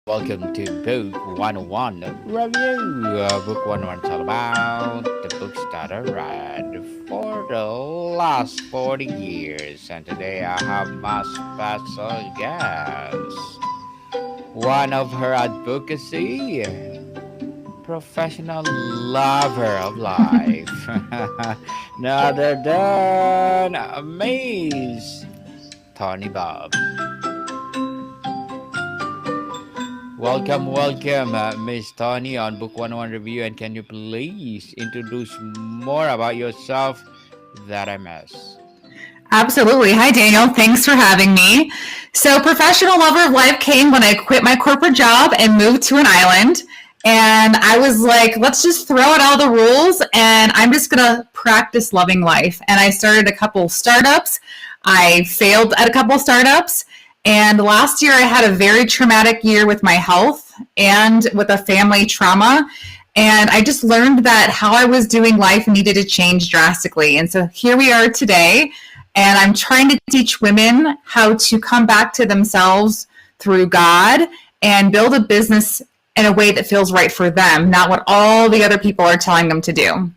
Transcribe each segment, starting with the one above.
welcome to Book 101 Review. Book 101 is all about the books that I read for the last 40 years. And today I have my special guest, one of her advocacy, professional lover of life, none other than Miss Tony Bubb. Welcome, Miss Tony on Book 101 Review. And can you please introduce more about yourself that I miss? Absolutely. Hi, Daniel. Thanks for having me. So, professional lover of life came when I quit my corporate job and moved to an island. And I was like, let's just throw out all the rules and I'm just going to practice loving life. And I started a couple startups. I failed at a couple startups. And last year, I had a very traumatic year with my health and with a family trauma. And I just learned that how I was doing life needed to change drastically. And so here we are today. And I'm trying to teach women how to come back to themselves through God and build a business in a way that feels right for them, not what all the other people are telling them to do.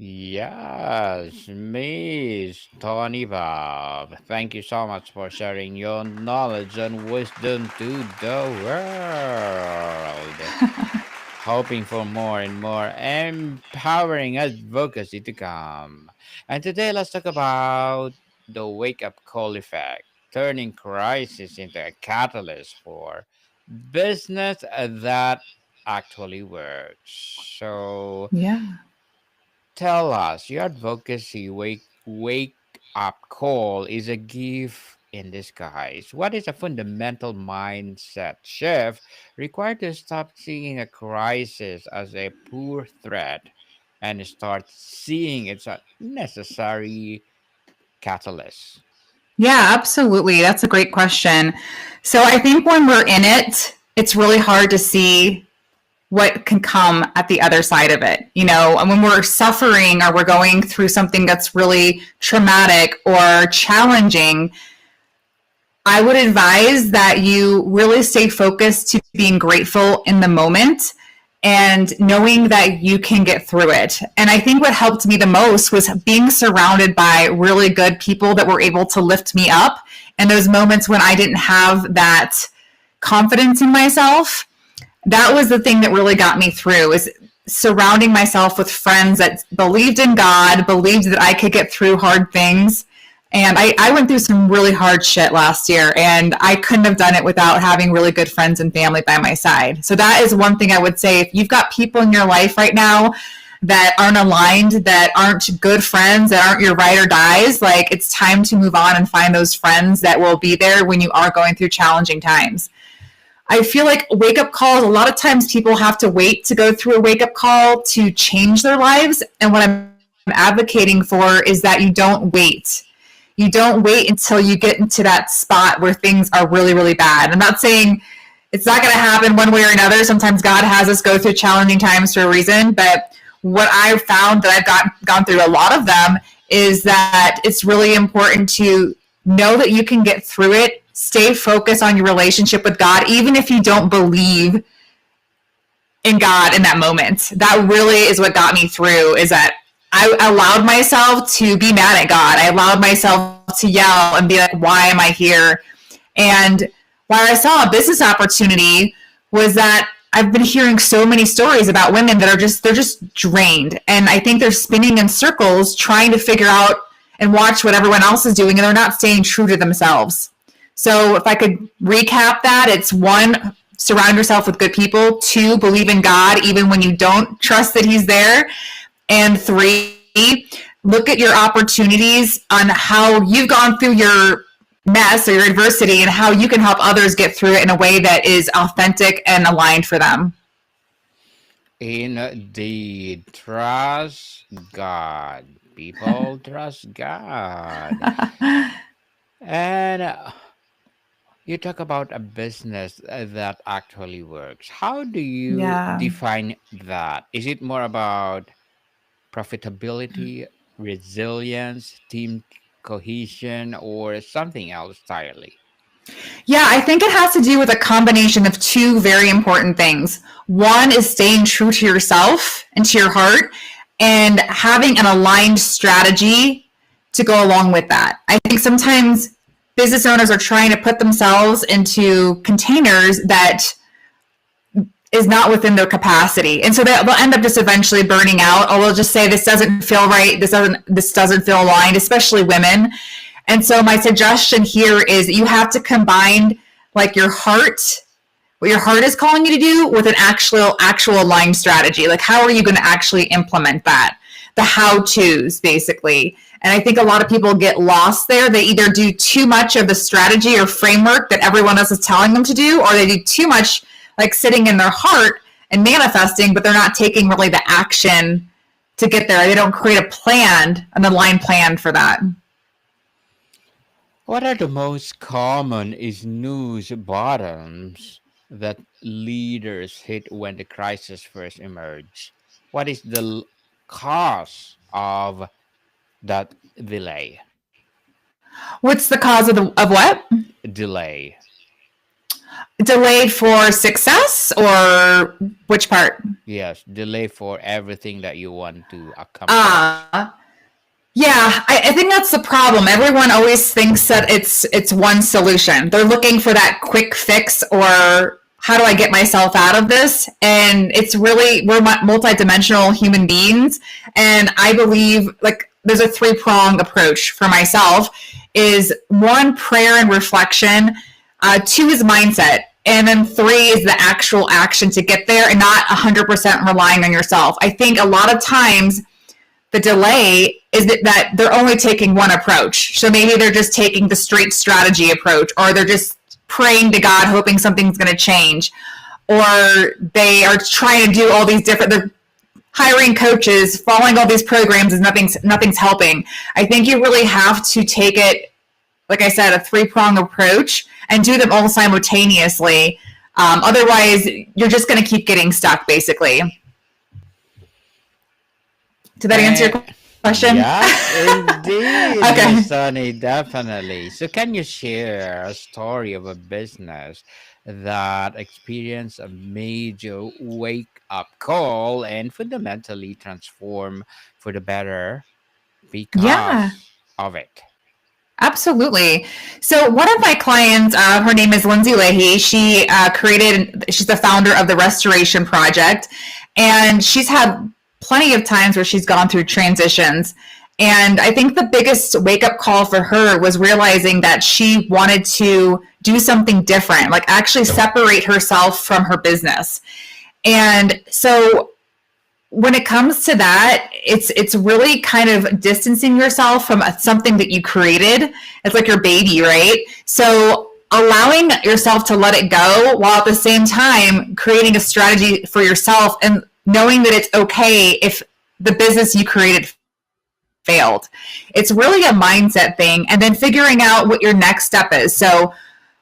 Yes, Miss Tony Bob. Thank you so much for sharing your knowledge and wisdom to the world. Hoping for more and more empowering advocacy to come. And today, let's talk about the wake up call effect, turning crisis into a catalyst for business that actually works. So, Yeah. tell us, your advocacy wake up call is a gift in disguise. What is a fundamental mindset shift required to stop seeing a crisis as a poor threat and start seeing it's a necessary catalyst? Yeah, absolutely. That's a great question. So I think when we're in it, it's really hard to see what can come at the other side of it. And when we're suffering or we're going through something that's really traumatic or challenging, I would advise that you really stay focused to being grateful in the moment and knowing that you can get through it. And I think what helped me the most was being surrounded by really good people that were able to lift me up. And those moments when I didn't have that confidence in myself, that was the thing that really got me through, is surrounding myself with friends that believed in God, believed that I could get through hard things. And I went through some really hard shit last year, and I couldn't have done it without having really good friends and family by my side. So that is one thing I would say. If you've got people in your life right now that aren't aligned, that aren't good friends, that aren't your ride or dies, like, it's time to move on and find those friends that will be there when you are going through challenging times. I feel like wake up calls, a lot of times people have to wait to go through a wake up call to change their lives. And what I'm advocating for is that you don't wait. You don't wait until you get into that spot where things are really, really bad. I'm not saying it's not going to happen one way or another. Sometimes God has us go through challenging times for a reason. But what I've found that I've gone through a lot of them is that it's really important to know that you can get through it. Stay focused on your relationship with God, even if you don't believe in God in that moment. That really is what got me through, is that I allowed myself to be mad at God. I allowed myself to yell and be like, why am I here? And while I saw a business opportunity, was that I've been hearing so many stories about women that they're just drained. And I think they're spinning in circles trying to figure out and watch what everyone else is doing, and they're not staying true to themselves. So if I could recap that, it's one, surround yourself with good people. Two, believe in God even when you don't trust that he's there. And three, look at your opportunities on how you've gone through your mess or your adversity and how you can help others get through it in a way that is authentic and aligned for them. Indeed, trust God. People trust God. And you talk about a business that actually works. How do you Yeah. define that? Is it more about profitability, resilience, team cohesion, or something else entirely? Yeah, I think it has to do with a combination of two very important things. One is staying true to yourself and to your heart, and having an aligned strategy to go along with that. I think sometimes business owners are trying to put themselves into containers that is not within their capacity, and so they'll end up just eventually burning out, or they'll just say this doesn't feel right, this doesn't feel aligned, especially women. And so my suggestion here is that you have to combine like your heart, what your heart is calling you to do, with an actual aligned strategy. Like, how are you going to actually implement that? The how to's, basically. And I think a lot of people get lost there. They either do too much of the strategy or framework that everyone else is telling them to do, or they do too much like sitting in their heart and manifesting, but they're not taking really the action to get there. They don't create a plan, an aligned plan for that. What are the most common is news bottoms that leaders hit when the crisis first emerge? What is the cause of that delay? What's the cause of what? Delay. Delayed for success, or which part? Yes, delay for everything that you want to accomplish. Uh, yeah, I think that's the problem. Everyone always thinks that it's one solution. They're looking for that quick fix, or how do I get myself out of this? And it's really, we're multidimensional human beings, and I believe like there's a three-pronged approach for myself. Is one, prayer and reflection, two is mindset, and then three is the actual action to get there, and not 100% relying on yourself. I think a lot of times the delay is that they're only taking one approach. So maybe they're just taking the straight strategy approach, or they're just praying to God, hoping something's going to change, or they are trying to do all these different, they're hiring coaches, following all these programs, and nothing's helping. I think you really have to take it, like I said, a three-pronged approach, and do them all simultaneously. Otherwise, you're just going to keep getting stuck, basically. Did that answer And your question? yes, indeed, Okay. Miss Sunny, definitely. So, can you share a story of a business that experienced a major wake up call and fundamentally transform for the better Yeah. because of it? Absolutely. So one of my clients, her name is Lindsay Leahy. She's the founder of the Restoration Project, and she's had plenty of times where she's gone through transitions. And I think the biggest wake up call for her was realizing that she wanted to do something different, like actually separate herself from her business. And so when it comes to that, it's really kind of distancing yourself from something that you created. It's like your baby, right? So allowing yourself to let it go, while at the same time creating a strategy for yourself, and knowing that it's okay if the business you created failed. It's really a mindset thing, and then figuring out what your next step is. So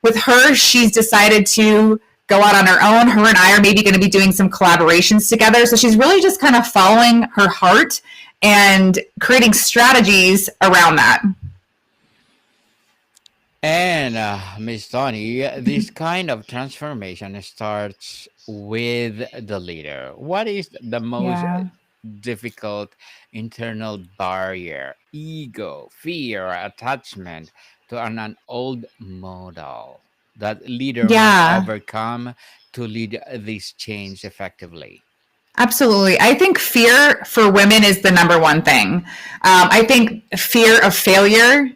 with her, she's decided to go out on her own. Her and I are maybe going to be doing some collaborations together. So she's really just kind of following her heart and creating strategies around that. And Miss Tony, this kind of transformation starts with the leader. What is the most Yeah. difficult internal barrier, ego, fear, attachment to an old model that leader must Yeah. overcome to lead this change effectively? Absolutely. I think fear for women is the number one thing. I think fear of failure,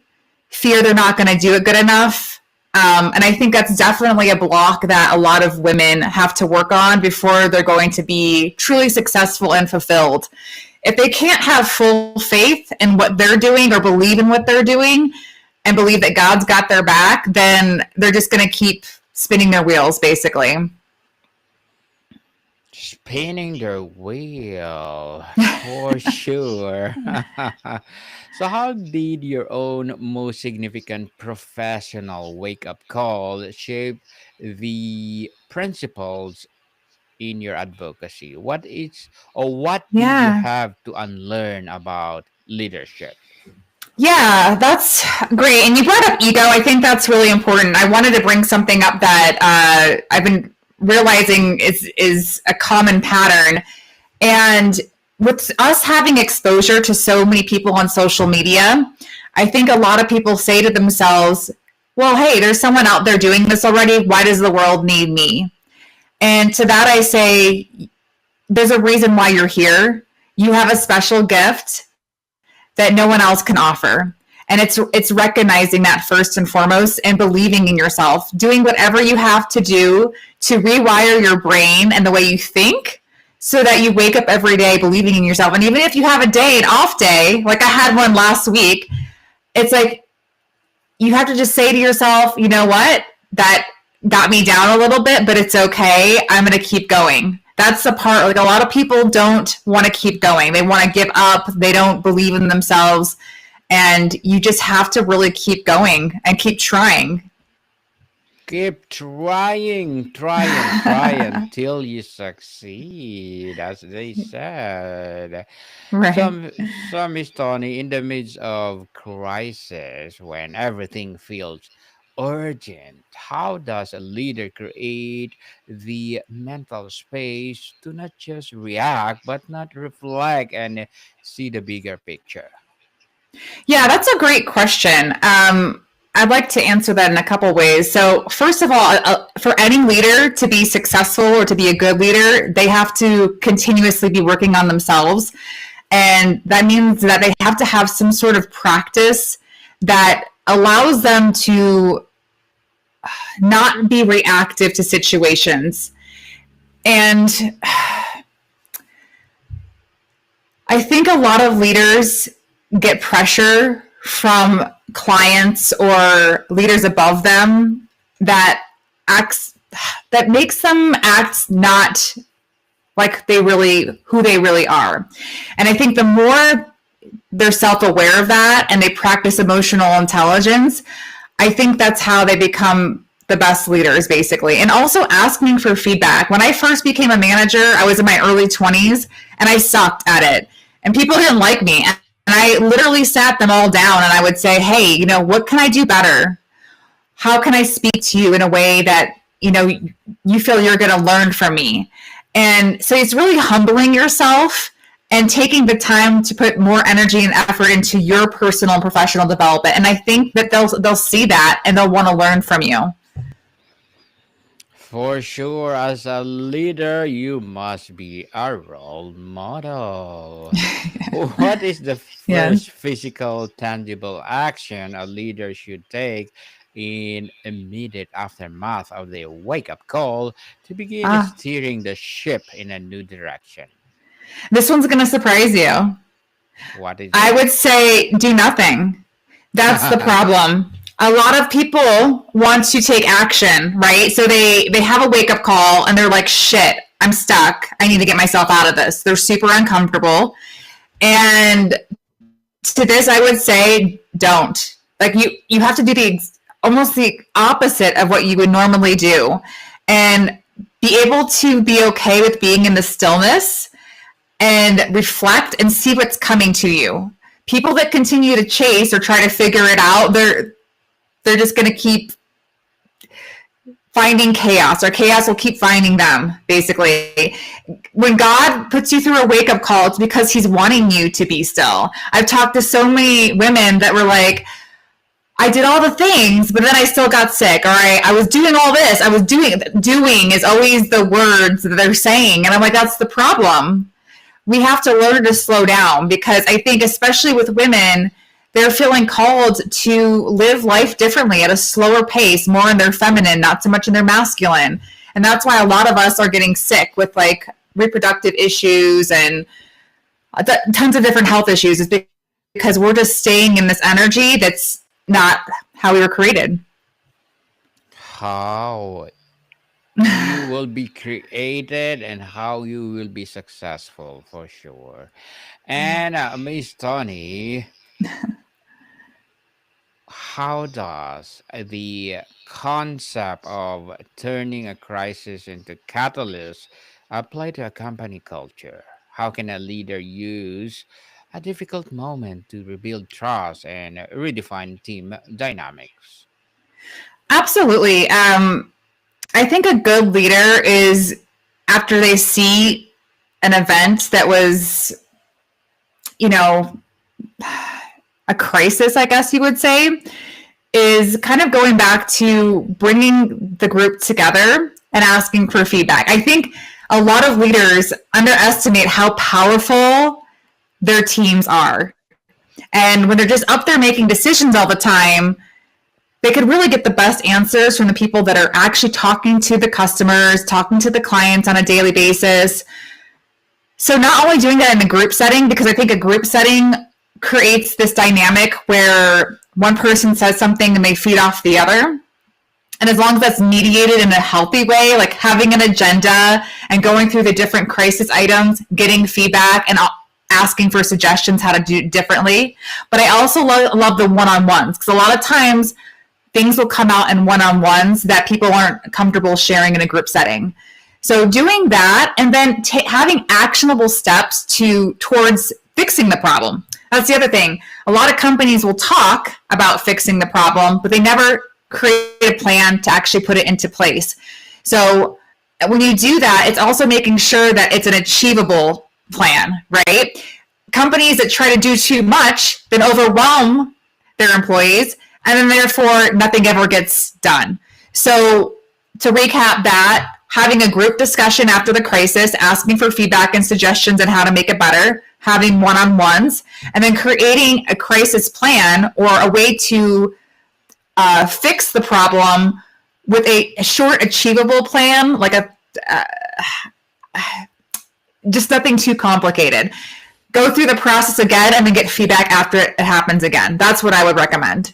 fear they're not going to do it good enough. And I think that's definitely a block that a lot of women have to work on before they're going to be truly successful and fulfilled. If they can't have full faith in what they're doing, or believe in what they're doing, and believe that God's got their back, then they're just going to keep spinning their wheels, basically. Spinning their wheel for sure. So, how did your own most significant professional wake up call shape the principles in your advocacy? What is, or what did you Yeah. have to unlearn about leadership? Yeah, that's great. And you brought up ego. I think that's really important. I wanted to bring something up that I've been realizing is a common pattern. And with us having exposure to so many people on social media, I think a lot of people say to themselves, well, hey, there's someone out there doing this already. Why does the world need me? And to that, I say, there's a reason why you're here. You have a special gift that no one else can offer. And it's recognizing that first and foremost and believing in yourself, doing whatever you have to do to rewire your brain and the way you think so that you wake up every day believing in yourself. And even if you have a day, an off day, like I had one last week, it's like you have to just say to yourself, you know what? That got me down a little bit, but it's okay. I'm going to keep going. That's the part, like a lot of people don't want to keep going. They want to give up. They don't believe in themselves. And you just have to really keep going and keep trying. Keep try until you succeed, as they said. Right. Some is Tony in the midst of crisis when everything feels urgent. How does a leader create the mental space to not just react but not reflect and see the bigger picture? Yeah, that's a great question. I'd like to answer that in a couple ways. So, first of all, for any leader to be successful or to be a good leader, they have to continuously be working on themselves. And that means that they have to have some sort of practice that allows them to not be reactive to situations. And I think a lot of leaders get pressure from clients or leaders above them that acts that makes them act not like they really who they really are. And I think the more they're self-aware of that and they practice emotional intelligence, I think that's how they become the best leaders basically. And also asking for feedback. When I first became a manager, I was in my early 20s and I sucked at it. And people didn't like me. And I literally sat them all down and I would say, "Hey, what can I do better? How can I speak to you in a way that, you feel you're going to learn from me?" And so it's really humbling yourself and taking the time to put more energy and effort into your personal and professional development. And I think that they'll see that and they'll want to learn from you. For sure, as a leader, you must be a role model. What is the Yeah. first physical, tangible action a leader should take in immediate aftermath of the wake up call to begin Ah, steering the ship in a new direction? this one's going to surprise you. What is I it? would say do nothing. That's the problem. A lot of people want to take action, right? So they have a wake up call and they're like, "Shit, I'm stuck. I need to get myself out of this." They're super uncomfortable. And to this I would say don't. Like you have to do almost the opposite of what you would normally do and be able to be okay with being in the stillness and reflect and see what's coming to you. People that continue to chase or try to figure it out, they're just going to keep finding chaos, or chaos will keep finding them, basically. When God puts you through a wake up call, it's because He's wanting you to be still. I've talked to so many women that were like, "I did all the things, but then I still got sick." Or I was doing all this. I was doing is always the words that they're saying. And I'm like, that's the problem. We have to learn to slow down because I think, especially with women, they're feeling called to live life differently at a slower pace, more in their feminine, not so much in their masculine. And that's why a lot of us are getting sick with like reproductive issues and tons of different health issues. Is because we're just staying in this energy that's not how we were created. How you will be created and how you will be successful for sure. And Miss Tony, how does the concept of turning a crisis into catalyst apply to a company culture? How can a leader use a difficult moment to rebuild trust and redefine team dynamics. Absolutely. I think a good leader is after they see an event that was, you know, a crisis, I guess you would say, is kind of going back to bringing the group together and asking for feedback. I think a lot of leaders underestimate how powerful their teams are. And when they're just up there making decisions all the time, they could really get the best answers from the people that are actually talking to the customers, talking to the clients on a daily basis. So not only doing that in a group setting, because I think a group setting creates this dynamic where one person says something and they feed off the other. And as long as that's mediated in a healthy way, like having an agenda and going through the different crisis items, getting feedback and asking for suggestions how to do it differently. But I also love the one-on-ones, because a lot of times things will come out in one-on-ones that people aren't comfortable sharing in a group setting. So doing that, and then having actionable steps towards fixing the problem. That's the other thing. A lot of companies will talk about fixing the problem, but they never create a plan to actually put it into place. So when you do that, it's also making sure that it's an achievable plan, right? Companies that try to do too much then overwhelm their employees, and then therefore nothing ever gets done. So to recap that, having a group discussion after the crisis, asking for feedback and suggestions on how to make it better, having one-on-ones, and then creating a crisis plan or a way to fix the problem with a short, achievable plan, like just nothing too complicated. Go through the process again and then get feedback after it happens again. That's what I would recommend.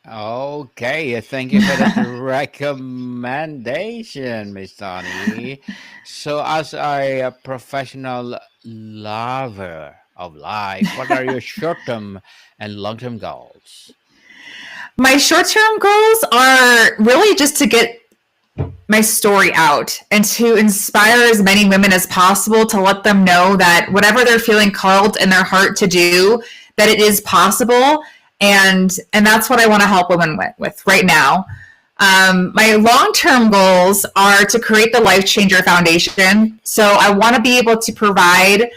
Okay, thank you for that recommendation, Miss Tony. So, as a professional lover of life, what are your short-term and long-term goals? My short-term goals are really just to get my story out and to inspire as many women as possible, to let them know that whatever they're feeling called in their heart to do, that it is possible. And that's what I want to help women with right now. My long-term goals are to create the Life Changer Foundation. So I want to be able to provide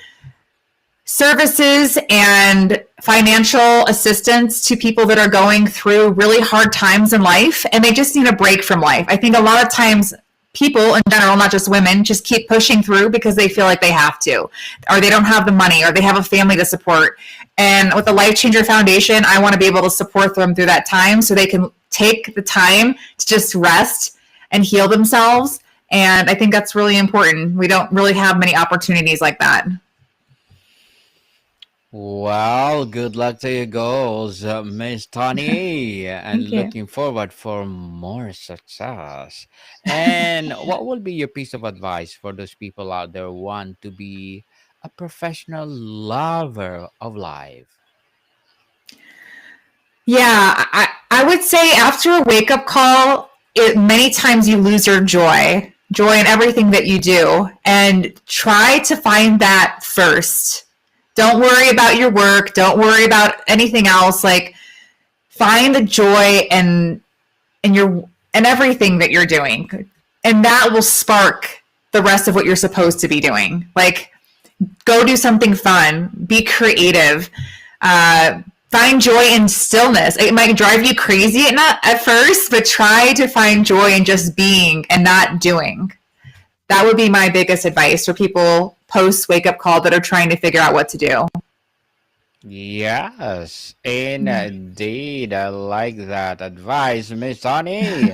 services and financial assistance to people that are going through really hard times in life and they just need a break from life. I think a lot of times people in general, not just women, just keep pushing through because they feel like they have to, or they don't have the money, or they have a family to support. And with the Life Changer Foundation, I want to be able to support them through that time so they can take the time to just rest and heal themselves. And I think that's really important. We don't really have many opportunities like that. Well, good luck to your goals, Miss Tony, and Thank you. looking forward for more success. And what will be your piece of advice for those people out there who want to be a professional lover of life? Yeah, I would say after a wake up call, many times you lose your joy in everything that you do, and try to find that first. Don't worry about your work. Don't worry about anything else. Like, find the joy in everything that you're doing, and that will spark the rest of what you're supposed to be doing. Like, go do something fun. Be creative. Find joy in stillness. It might drive you crazy at first, but try to find joy in just being and not doing. That would be my biggest advice for people post wake up call that are trying to figure out what to do. Yes, indeed. I like that advice, Miss Tony.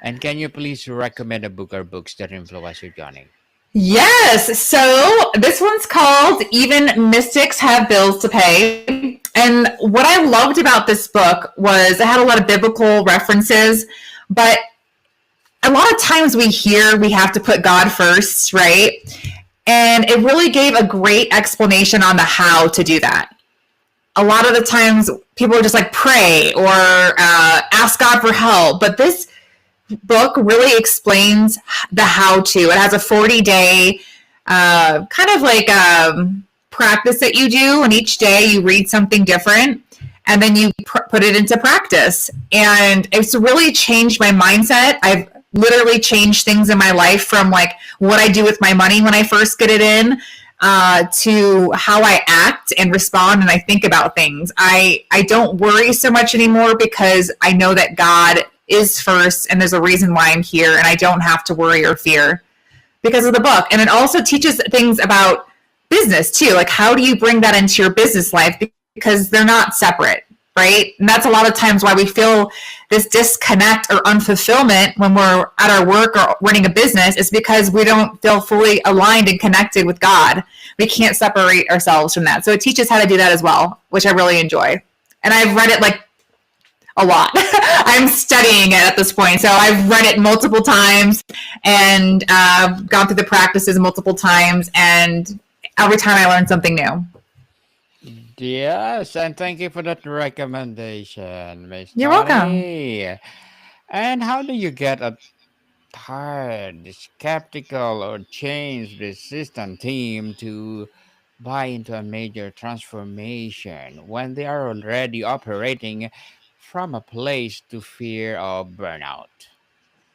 And can you please recommend a book or books that influence your journey? Yes. So this one's called Even Mystics Have Bills to Pay. And what I loved about this book was it had a lot of biblical references, but a lot of times we hear we have to put God first, right? And it really gave a great explanation on the how to do that. A lot of the times people are just like pray or ask God for help, but this book really explains the how to. It has a 40-day kind of like practice that you do, and each day you read something different, and then you put it into practice. And it's really changed my mindset. I've literally changed things in my life, from like what I do with my money when I first get it in, to how I act and respond and I think about things. I don't worry so much anymore, because I know that God is first, and there's a reason why I'm here, and I don't have to worry or fear because of the book. And it also teaches things about business too. Like, how do you bring that into your business life? Because they're not separate, right? And that's a lot of times why we feel this disconnect or unfulfillment when we're at our work or running a business, is because we don't feel fully aligned and connected with God. We can't separate ourselves from that. So it teaches how to do that as well, which I really enjoy. And I've read it like a lot. I'm studying it at this point. So I've read it multiple times, and gone through the practices multiple times. And every time I learn something new. Yes, and thank you for that recommendation, Miss You're welcome. Tony. And how do you get a tired, skeptical, or change-resistant team to buy into a major transformation when they are already operating from a place to fear of burnout?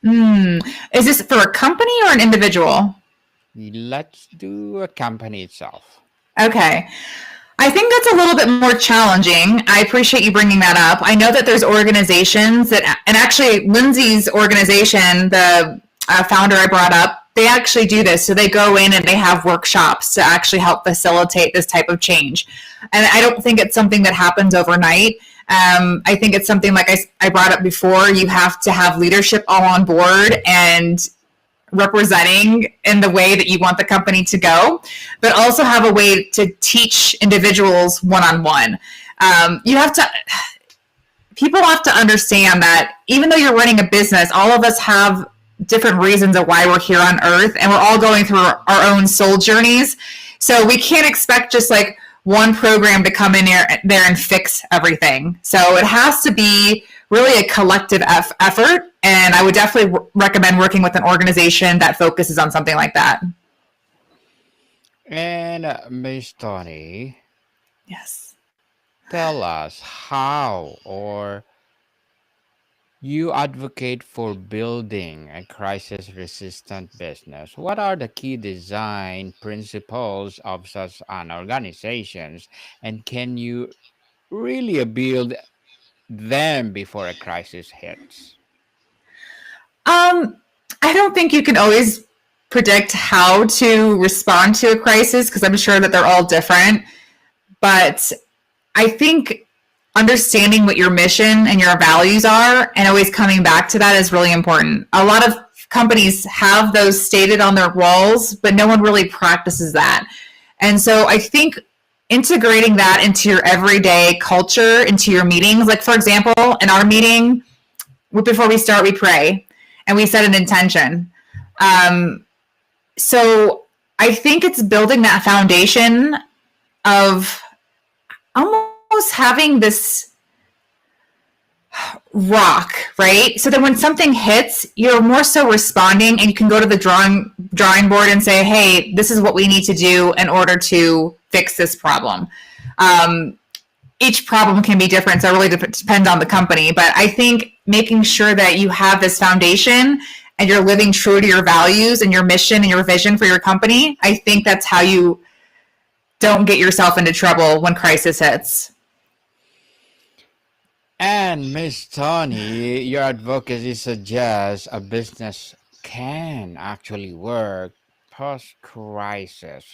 Is this for a company or an individual? Let's do a company itself. Okay. I think that's a little bit more challenging. I appreciate you bringing that up. I know that there's organizations that, and actually Lindsay's organization, the founder I brought up, they actually do this. So they go in and they have workshops to actually help facilitate this type of change. And I don't think it's something that happens overnight. I think it's something like I brought up before. You have to have leadership all on board and representing in the way that you want the company to go, but also have a way to teach individuals one-on-one. People have to understand that even though you're running a business, all of us have different reasons of why we're here on earth, and we're all going through our own soul journeys. So we can't expect just like one program to come in there and fix everything. So it has to be really a collective effort. And I would definitely recommend working with an organization that focuses on something like that. And Miss Tony, Yes. tell us how or you advocate for building a crisis resistant business. What are the key design principles of such an organization? And can you really build them before a crisis hits? I don't think you can always predict how to respond to a crisis, because I'm sure that they're all different. But I think understanding what your mission and your values are and always coming back to that is really important. A lot of companies have those stated on their walls, but no one really practices that. And so I think integrating that into your everyday culture, into your meetings, like for example, in our meeting, before we start, we pray and we set an intention. So I think it's building that foundation of almost having this rock, right? So that when something hits, you're more so responding, and you can go to the drawing board and say, hey, this is what we need to do in order to fix this problem. Each problem can be different, so it really depends on the company. But I think making sure that you have this foundation and you're living true to your values and your mission and your vision for your company, I think that's how you don't get yourself into trouble when crisis hits. And Miss Tony, your advocacy suggests a business can actually work post crisis.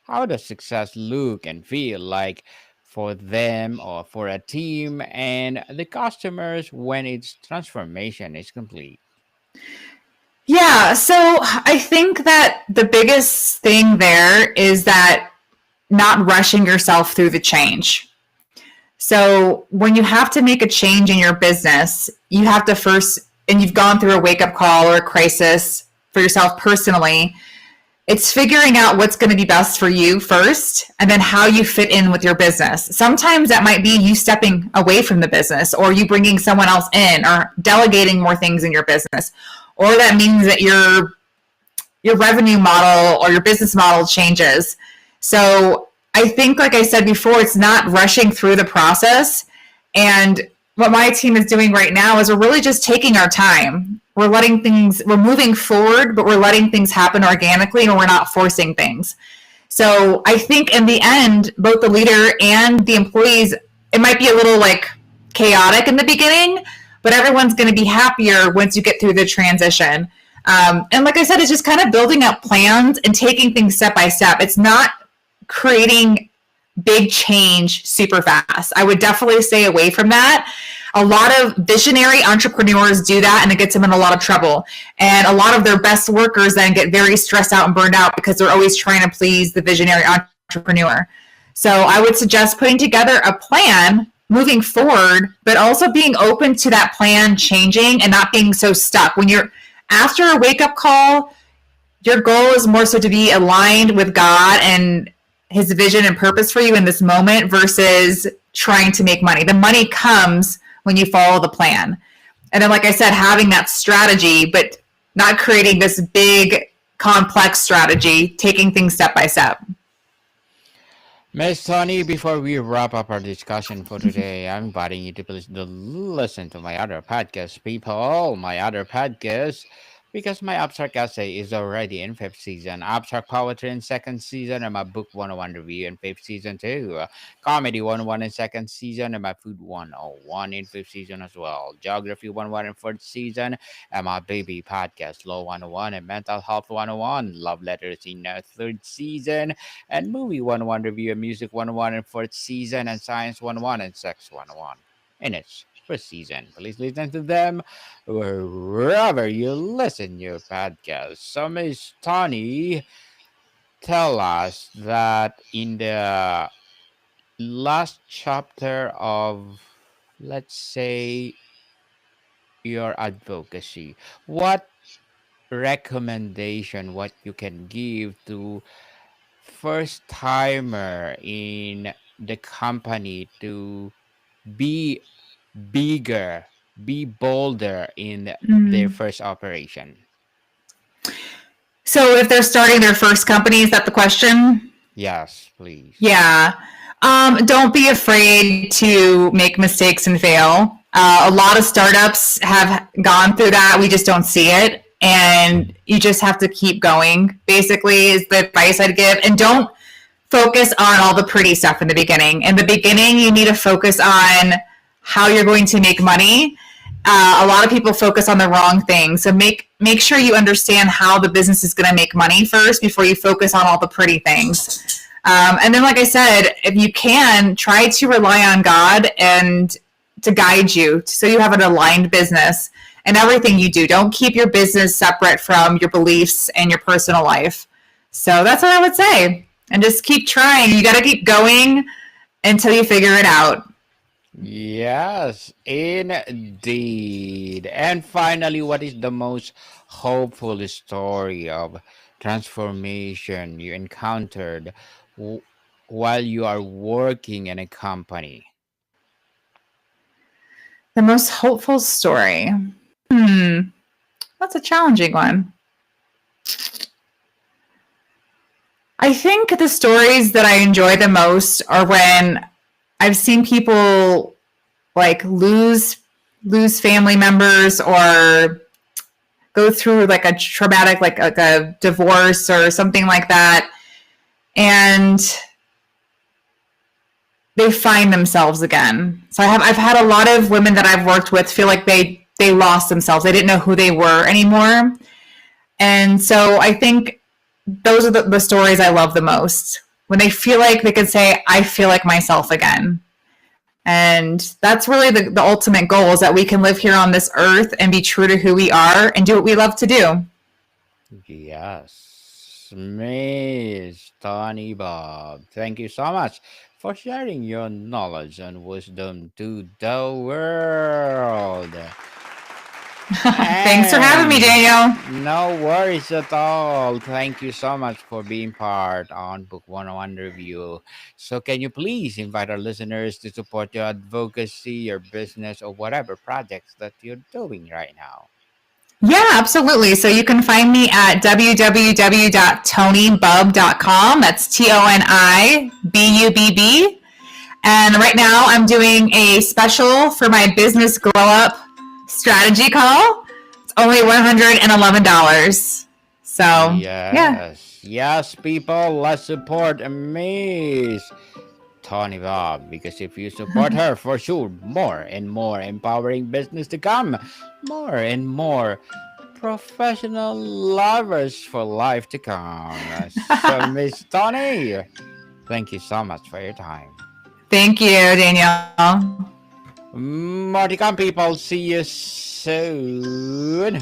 How does success look and feel like for them or for a team and the customers when its transformation is complete? Yeah, so I think that the biggest thing there is that not rushing yourself through the change. So when you have to make a change in your business, you have to first, and you've gone through a wake-up call or a crisis for yourself personally, it's figuring out what's going to be best for you first, and then how you fit in with your business. Sometimes that might be you stepping away from the business, or you bringing someone else in, or delegating more things in your business. Or that means that your revenue model or your business model changes. So I think, like I said before, it's not rushing through the process. And what my team is doing right now is we're really just taking our time. We're moving forward, but we're letting things happen organically and we're not forcing things. So I think in the end, both the leader and the employees, it might be a little like chaotic in the beginning, but everyone's going to be happier once you get through the transition. And like I said, it's just kind of building up plans and taking things step by step. It's not creating big change super fast. I would definitely stay away from that. A lot of visionary entrepreneurs do that and it gets them in a lot of trouble. And a lot of their best workers then get very stressed out and burned out because they're always trying to please the visionary entrepreneur. So I would suggest putting together a plan moving forward, but also being open to that plan changing and not being so stuck. When you're after a wake up call, your goal is more so to be aligned with God and his vision and purpose for you in this moment versus trying to make money. The money comes when you follow the plan. And then, like I said, having that strategy, but not creating this big, complex strategy, taking things step by step. Miss Tony, before we wrap up our discussion for today, I'm inviting you to please to listen to my other podcast, people. My other podcast, because my Abstract Essay is already in fifth season, Abstract Poetry in second season, and my Book 101 review in fifth season too. Comedy 101 in second season, and my Food 101 in fifth season as well. Geography 101 in fourth season, and my Baby Podcast, Law 101 and Mental Health 101, Love Letters in third season, and Movie 101 review and Music 101 in fourth season, and Science 101 and Sex 101 in its first season. Please listen to them wherever you listen your podcast. So Miss Tony, tell us that in the last chapter of, let's say, your advocacy, what recommendation, what you can give to first timer in the company to be bigger, be bolder in their Mm. first operation? So if they're starting their first company, is that the question? Yes, please. Yeah. Don't be afraid to make mistakes and fail. A lot of startups have gone through that. We just don't see it. And you just have to keep going, basically, is the advice I'd give. And don't focus on all the pretty stuff in the beginning. In the beginning, you need to focus on how you're going to make money. A lot of people focus on the wrong things. So make sure you understand how the business is going to make money first before you focus on all the pretty things. And then, like I said, if you can, try to rely on God and to guide you so you have an aligned business in everything you do. Don't keep your business separate from your beliefs and your personal life. So that's what I would say. And just keep trying. You got to keep going until you figure it out. Yes, indeed. And finally, what is the most hopeful story of transformation you encountered w- while you are working in a company? The most hopeful story. Hmm, that's a challenging one. I think the stories that I enjoy the most are when I've seen people like lose family members or go through like a traumatic like a divorce or something like that, and they find themselves again. So I've had a lot of women that I've worked with feel like they lost themselves. They didn't know who they were anymore. And so I think those are the stories I love the most. When they feel like they can say, I feel like myself again. And that's really the ultimate goal, is that we can live here on this earth and be true to who we are and do what we love to do. Yes, Miss Tony Bob. Thank you so much for sharing your knowledge and wisdom to the world. Thanks for having me, And Daniel. no worries at all. Thank you so much for being part on Book 101 Review. So can you please invite our listeners to support your advocacy, your business, or whatever projects that you're doing right now? Yeah, absolutely. So you can find me at www.tonibubb.com. That's ToniBubb. And right now I'm doing a special for my business glow up strategy call. It's only $111. So, yeah. Yes, yes, people, let's support Miss Tony Bob, because if you support her, for sure, more and more empowering business to come, more and more professional lovers for life to come. So, Miss Tony, thank you so much for your time. Thank you, Danielle. More to come, people. See you soon.